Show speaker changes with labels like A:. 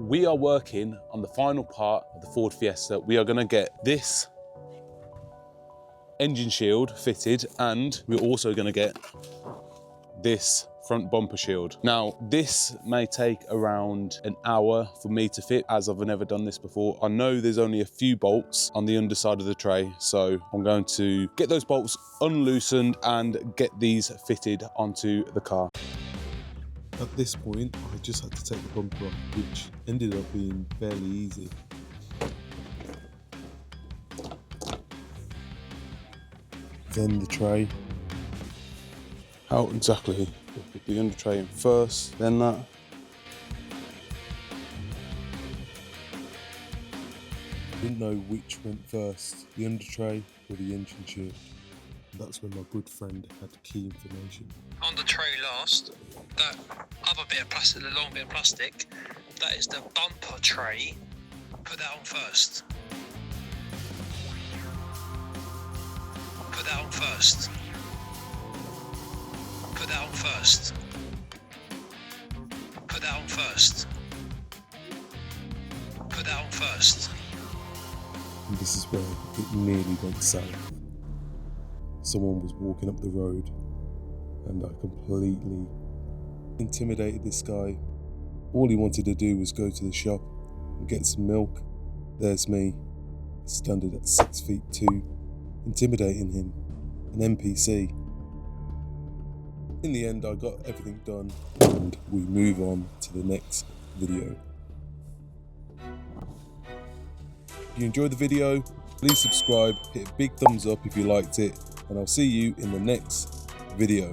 A: we are working on the final part of the Ford Fiesta. We are gonna get this engine shield fitted, and we're also gonna get this front bumper shield. Now, this may take around an hour for me to fit, as I've never done this before. I know there's only a few bolts on the underside of the tray, so I'm going to get those bolts unloosened and get these fitted onto the car.
B: At this point, I just had to take the bumper off, which ended up being fairly easy. Then the tray. How exactly? Put the under tray in first, then that. Didn't know which went first, the under tray or the engine shield. That's when my good friend had key information.
C: On the tray last, that other bit of plastic, the long bit of plastic, that is the bumper tray. Put that on first. Put that on first. Put that on first. Put that on first. Put that on first.
B: And this is where it nearly went south. Someone was walking up the road and I completely intimidated this guy. All he wanted to do was go to the shop and get some milk. There's me, standing at 6'2", intimidating him, an NPC. In the end, I got everything done and we move on to the next video. If you enjoyed the video, please subscribe, hit a big thumbs up if you liked it, and I'll see you in the next video.